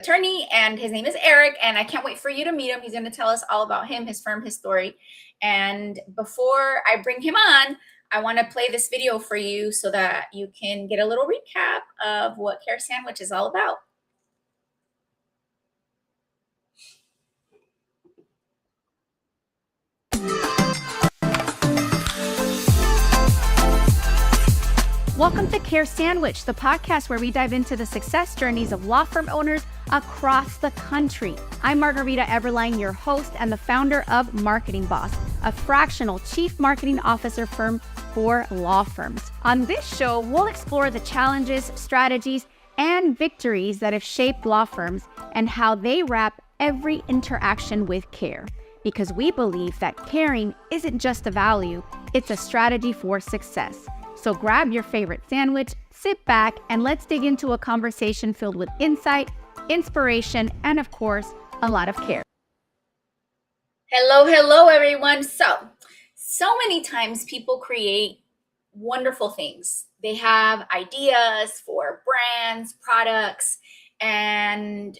attorney, and his name is Erik, and I can't wait for you to meet him. He's going to tell us all about him, his firm, his story. And before I bring him on, I want to play this video for you so that you can get a little recap of what Care Sandwich is all about. Welcome to Care Sandwich, the podcast where we dive into the success journeys of law firm owners across the country. I'm Margarita Everline, your host and the founder of Marketing Boss, a fractional chief marketing officer firm for law firms. On this show, we'll explore the challenges, strategies, and victories that have shaped law firms and how they wrap every interaction with care. Because we believe that caring isn't just a value, it's a strategy for success. So grab your favorite sandwich, sit back, and let's dig into a conversation filled with insight, inspiration, and of course, a lot of care. Hello, everyone. So many times people create wonderful things. They have ideas for brands, products, and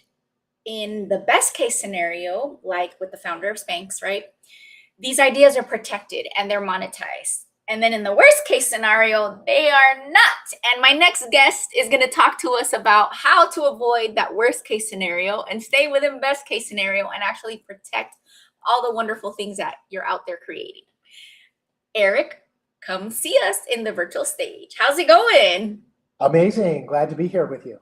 in the best case scenario, like with the founder of Spanx, right? These ideas are protected and they're monetized. And then in the worst case scenario, they are not. And my next guest is going to talk to us about how to avoid that worst case scenario and stay within best case scenario and actually protect all the wonderful things that you're out there creating. Erik, come see us in the virtual stage. How's it going? Amazing. Glad to be here with you.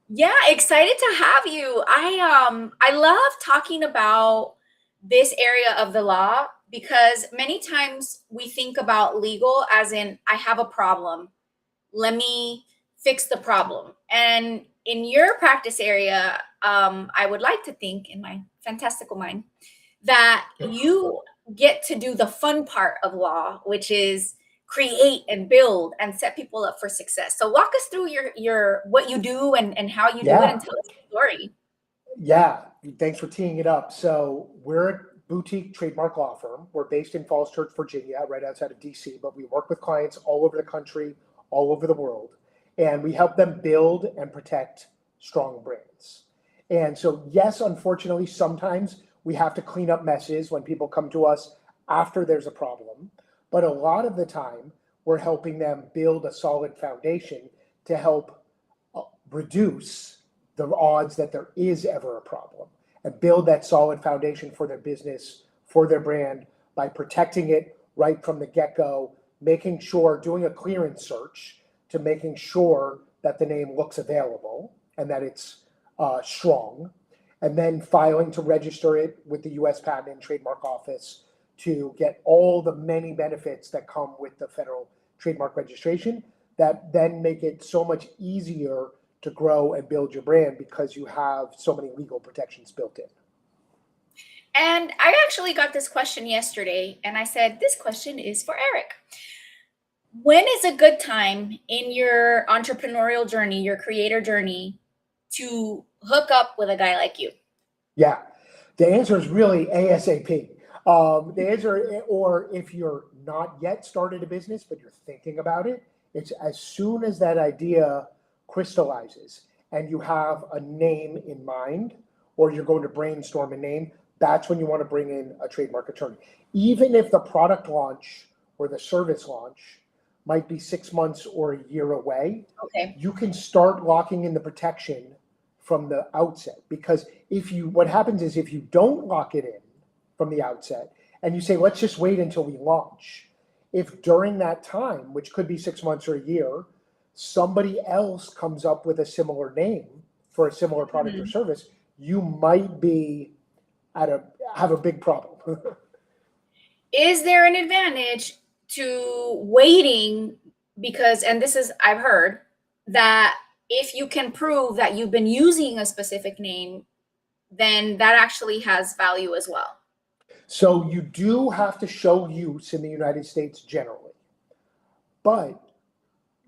Yeah, excited to have you. I love talking about this area of the law because many times we think about legal as in, I have a problem. Let me fix the problem. And in your practice area, I would like to think in my fantastical mind that you get to do the fun part of law, which is create and build and set people up for success. So walk us through your what you do and how you do it and tell us the story. Yeah, thanks for teeing it up. So we're a boutique trademark law firm. We're based in Falls Church, Virginia, right outside of DC, but we work with clients all over the country, all over the world, and we help them build and protect strong brands. And so, yes, unfortunately, sometimes we have to clean up messes when people come to us after there's a problem, but a lot of the time we're helping them build a solid foundation to help reduce the odds that there is ever a problem and build that solid foundation for their business, for their brand by protecting it right from the get-go, making sure, doing a clearance search to making sure that the name looks available and that it's strong, and then filing to register it with the U.S. Patent and Trademark Office to get all the many benefits that come with the federal trademark registration that then make it so much easier to grow and build your brand because you have so many legal protections built in. And I actually got this question yesterday, and I said, this question is for Erik. When is a good time in your entrepreneurial journey, your creator journey, to hook up with a guy like you? Yeah, the answer is really ASAP. The answer, or if you're not yet started a business, but you're thinking about it, it's as soon as that idea crystallizes and you have a name in mind, or you're going to brainstorm a name, that's when you want to bring in a trademark attorney. Even if the product launch or the service launch might be 6 months or a year away, okay, you can start locking in the protection from the outset. Because what happens is if you don't lock it in from the outset and you say, let's just wait until we launch, if during that time, which could be 6 months or a year, somebody else comes up with a similar name for a similar product or service, you might be have a big problem. Is there an advantage to waiting? Because, and this is, I've heard that if you can prove that you've been using a specific name, then that actually has value as well. So you do have to show use in the United States generally, but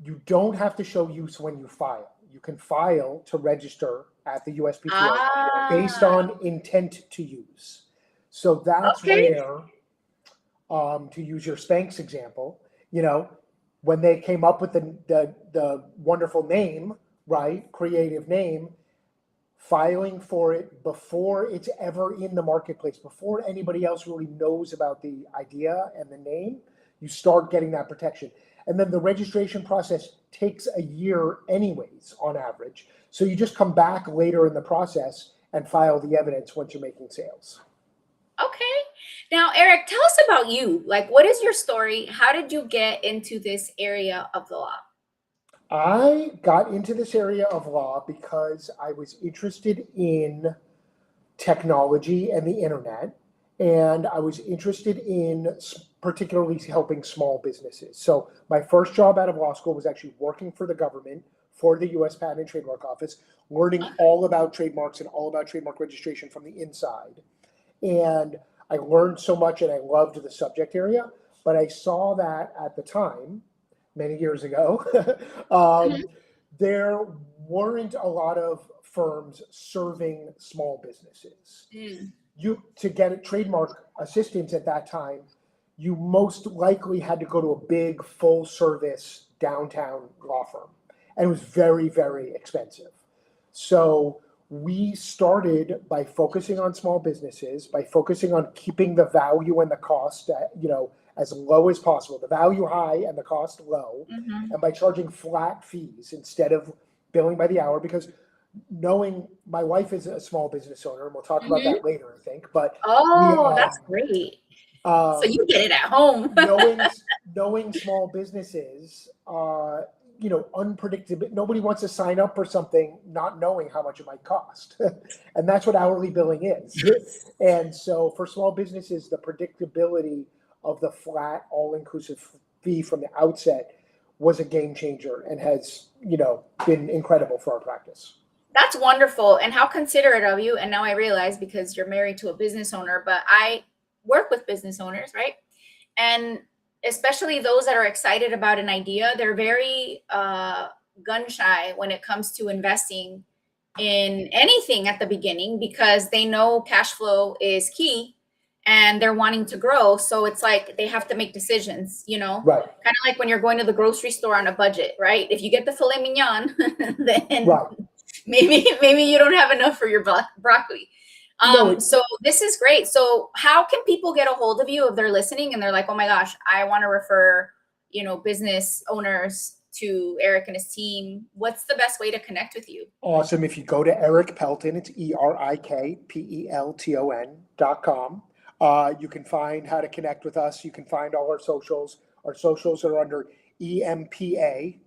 you don't have to show use when you file. You can file to register at the USPTO based on intent to use. So that's where, to use your Spanx example, when they came up with the wonderful name, right, creative name, filing for it before it's ever in the marketplace, before anybody else really knows about the idea and the name, you start getting that protection. And then the registration process takes a year anyways, on average. So you just come back later in the process and file the evidence once you're making sales. Okay. Now, Erik, tell us about you. Like, what is your story? How did you get into this area of the law? I got into this area of law because I was interested in technology and the internet, and I was interested in particularly helping small businesses. So my first job out of law school was actually working for the government for the U.S. Patent and Trademark Office, learning all about trademarks and all about trademark registration from the inside. And I learned so much and I loved the subject area, but I saw that at the time, many years ago, there weren't a lot of firms serving small businesses. To get a trademark assistance at that time, you most likely had to go to a big full service downtown law firm. And it was very, very expensive. So we started by focusing on small businesses, by focusing on keeping the value and the cost as low as possible, the value high and the cost low, and by charging flat fees instead of billing by the hour, because knowing my wife is a small business owner, and we'll talk about that later, I think, but that's great. So you get it at home. knowing small businesses, unpredictable. Nobody wants to sign up for something not knowing how much it might cost. And that's what hourly billing is. And so for small businesses, the predictability of the flat all-inclusive fee from the outset was a game changer and has, been incredible for our practice. That's wonderful. And how considerate of you. And now I realize, because you're married to a business owner, but I work with business owners, right? And especially those that are excited about an idea, they're very gun shy when it comes to investing in anything at the beginning, because they know cash flow is key and they're wanting to grow. So it's like they have to make decisions, Right. Kind of like when you're going to the grocery store on a budget, right? If you get the filet mignon, then maybe you don't have enough for your broccoli. So this is great. So how can people get a hold of you if they're listening and they're like, oh my gosh, I want to refer, business owners to Erik and his team? What's the best way to connect with you? Awesome. If you go to Erik Pelton, it's ErikPelton.com. You can find how to connect with us. You can find all our socials. Our socials are under EMPA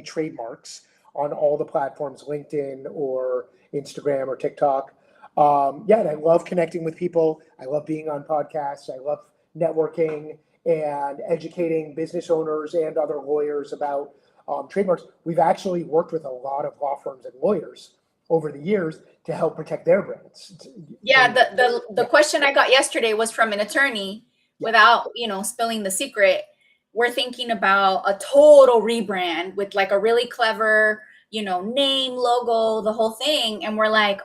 trademarks on all the platforms, LinkedIn or Instagram or TikTok. And I love connecting with people. I love being on podcasts. I love networking and educating business owners and other lawyers about trademarks. We've actually worked with a lot of law firms and lawyers over the years to help protect their brands. Yeah, the question I got yesterday was from an attorney. Without spilling the secret, we're thinking about a total rebrand with like a really clever name, logo, the whole thing. And we're like,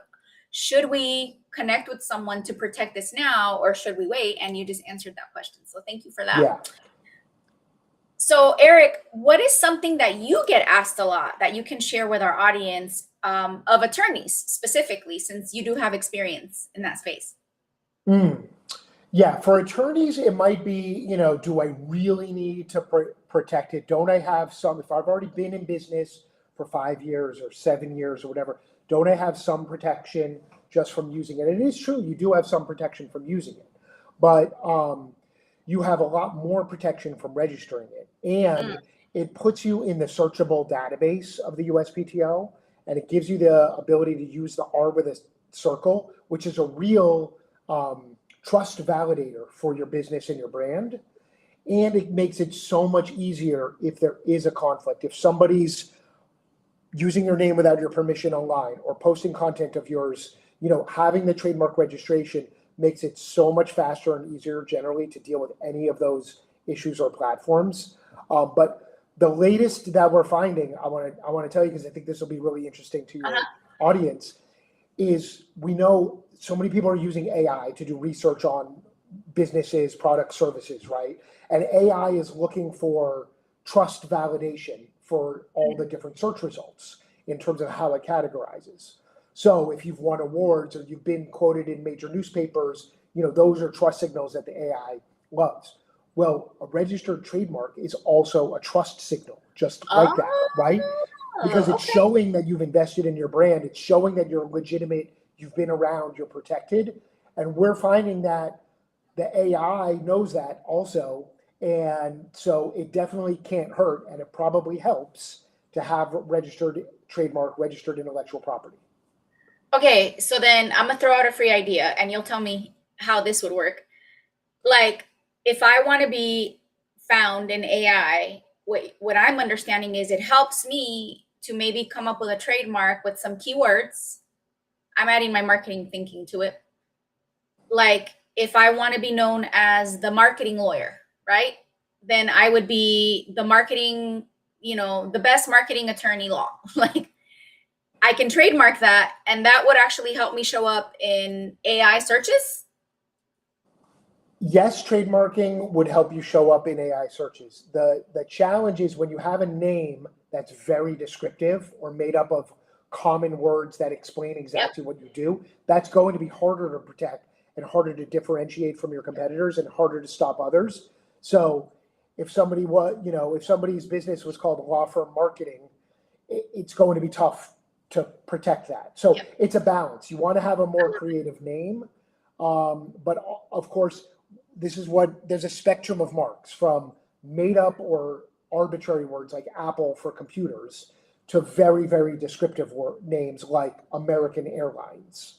should we connect with someone to protect this now, or should we wait? And you just answered that question. So thank you for that. Yeah. So Erik, what is something that you get asked a lot that you can share with our audience of attorneys specifically, since you do have experience in that space? Yeah, for attorneys, it might be, do I really need to protect it? Don't I have some, if I've already been in business for 5 years or 7 years or whatever, don't I have some protection just from using it? And it is true, you do have some protection from using it, but you have a lot more protection from registering it. And it puts you in the searchable database of the USPTO, and it gives you the ability to use the R with a circle, which is a real trust validator for your business and your brand. And it makes it so much easier if there is a conflict. If somebody's using your name without your permission online or posting content of yours, having the trademark registration makes it so much faster and easier generally to deal with any of those issues or platforms. But the latest that we're finding, I want to tell you, because I think this will be really interesting to your audience, is we know so many people are using AI to do research on businesses, products, services, right? And AI is looking for trust validation for all the different search results. in terms of how it categorizes. So if you've won awards or you've been quoted in major newspapers, those are trust signals that the AI loves. Well, a registered trademark is also a trust signal, just like that, right? Because it's Okay. showing that you've invested in your brand. It's showing that you're legitimate, you've been around, you're protected. And we're finding that the AI knows that also. And so it definitely can't hurt, and it probably helps to have registered trademark, registered intellectual property. Okay, so then I'm gonna throw out a free idea and you'll tell me how this would work. Like, if I want to be found in AI, what I'm understanding is it helps me to maybe come up with a trademark with some keywords. I'm adding my marketing thinking to it. Like, if I want to be known as the marketing lawyer, right? Then I would be the marketing, the best marketing attorney law. Like, I can trademark that, and that would actually help me show up in AI searches. Yes, trademarking would help you show up in AI searches. The challenge is when you have a name that's very descriptive or made up of common words that explain exactly what you do, that's going to be harder to protect and harder to differentiate from your competitors and harder to stop others. So if somebody's business was called law firm marketing, it's going to be tough to protect that. So it's a balance. You want to have a more creative name, but of course, there's a spectrum of marks from made up or arbitrary words like Apple for computers to very, very descriptive names like American Airlines.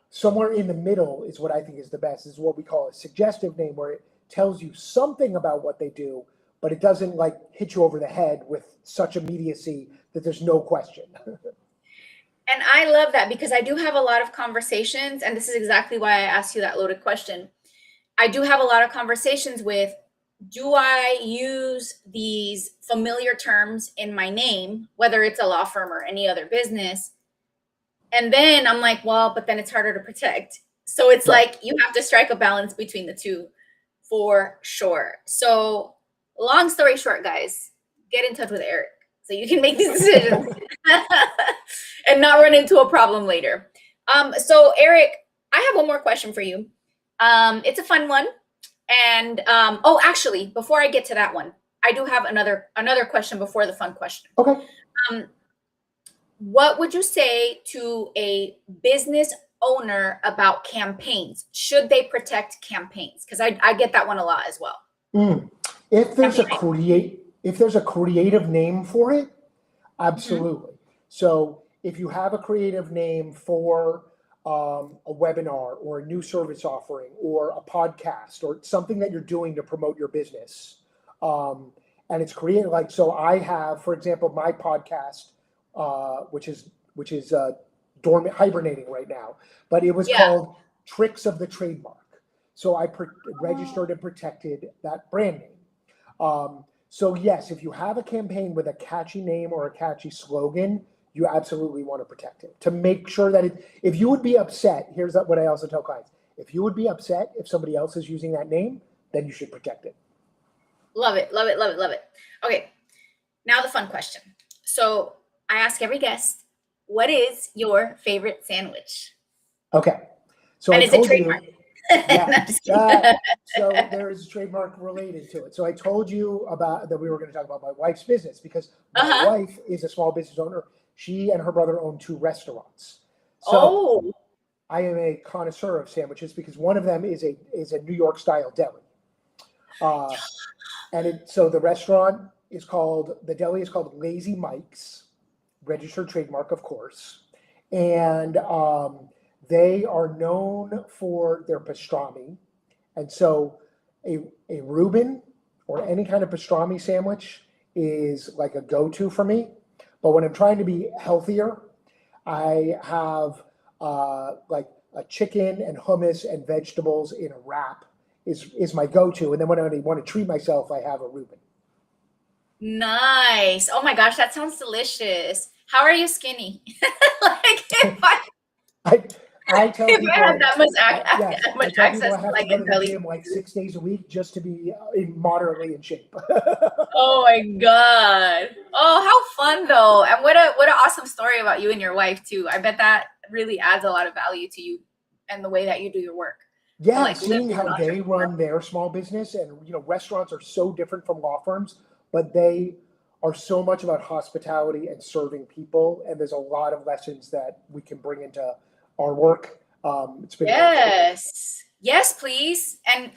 Somewhere in the middle is what I think is the best, is what we call a suggestive name, where it tells you something about what they do, but it doesn't like hit you over the head with such immediacy that there's no question. And I love that, because I do have a lot of conversations, and this is exactly why I asked you that loaded question. I do have a lot of conversations with, do I use these familiar terms in my name, whether it's a law firm or any other business? And then I'm like, well, but then it's harder to protect. So it's like you have to strike a balance between the two for sure. So long story short, guys, get in touch with Erik so you can make these decisions and not run into a problem later. So Erik, I have one more question for you. It's a fun one. And actually, before I get to that one, I do have another question before the fun question. Okay. What would you say to a business owner about campaigns? Should they protect campaigns? Because I get that one a lot as well. If there's a creative name for it, absolutely. So if you have a creative name for a webinar or a new service offering or a podcast or something that you're doing to promote your business, and it's creative, like, so I have, for example, my podcast, which is dormant, hibernating right now, but it was called Tricks of the Trademark. So I registered and protected that brand name. So yes, if you have a campaign with a catchy name or a catchy slogan, you absolutely want to protect it to make sure that if you would be upset, here's what I also tell clients: if you would be upset if somebody else is using that name, then you should protect it. Love it, love it, love it, love it. Okay, now the fun question. So I ask every guest, what is your favorite sandwich? Okay. So and I is it told trademark? So there is a trademark related to it. So I told you about that we were going to talk about my wife's business, because my wife is a small business owner. She and her brother own 2 restaurants. So I am a connoisseur of sandwiches, because one of them is a New York style deli. So the restaurant is the deli is called Lazy Mike's, registered trademark, of course. And they are known for their pastrami. And so a Reuben or any kind of pastrami sandwich is like a go-to for me. But when I'm trying to be healthier, I have like a chicken and hummus and vegetables in a wrap is my go-to. And then when I want to treat myself, I have a Reuben. Nice. Oh my gosh, that sounds delicious. How are you skinny? I tell If people, I had that much, yes, that I much tell people access I to have to like go to the Intelli. gym like 6 days a week just to be moderately in shape. Oh my God. Oh, how fun though. And what an awesome story about you and your wife too. I bet that really adds a lot of value to you and the way that you do your work. To Yeah, like live seeing as an how they entrepreneur. run their small business, and restaurants are so different from law firms, but they are so much about hospitality and serving people, and there's a lot of lessons that we can bring into our work. It's been really cool. Yes. Yes, please. And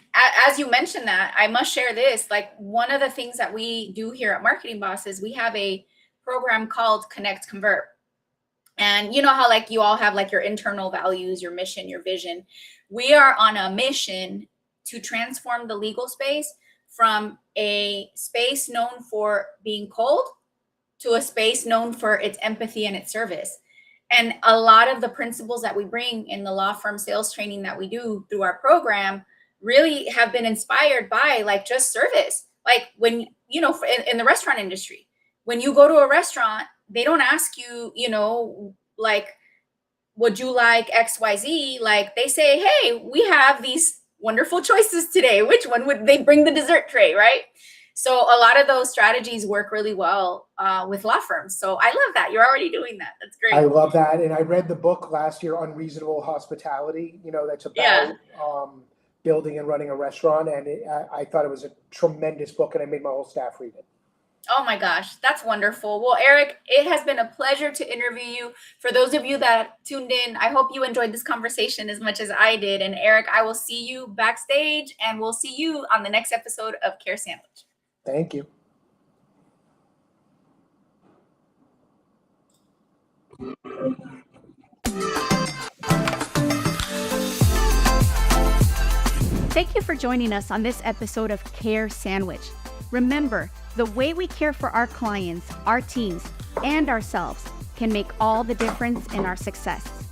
as you mentioned that, I must share this. Like one of the things that we do here at Marketing Bosses, we have a program called Connect Convert. And you know how like you all have like your internal values, your mission, your vision. We are on a mission to transform the legal space from a space known for being cold to a space known for its empathy and its service. And a lot of the principles that we bring in the law firm sales training that we do through our program really have been inspired by like just service. Like when, in the restaurant industry, when you go to a restaurant, they don't ask you, like, would you like XYZ? Like they say, hey, we have these wonderful choices today. Which one would they bring the dessert tray, right? So a lot of those strategies work really well with law firms. So I love that. You're already doing that. That's I great. love that, and I read the book last year, Unreasonable Hospitality. That's Yeah. about building and running a restaurant, and I thought it was a tremendous book, and I made my whole staff read it. Oh my gosh, that's wonderful. Well, Erik, it has been a pleasure to interview you. For those of you that tuned in, I hope you enjoyed this conversation as much as I did. And Erik, I will see you backstage, and we'll see you on the next episode of Care Sandwich. Thank you. Thank you for joining us on this episode of Care Sandwich. Remember, the way we care for our clients, our teams, and ourselves can make all the difference in our success.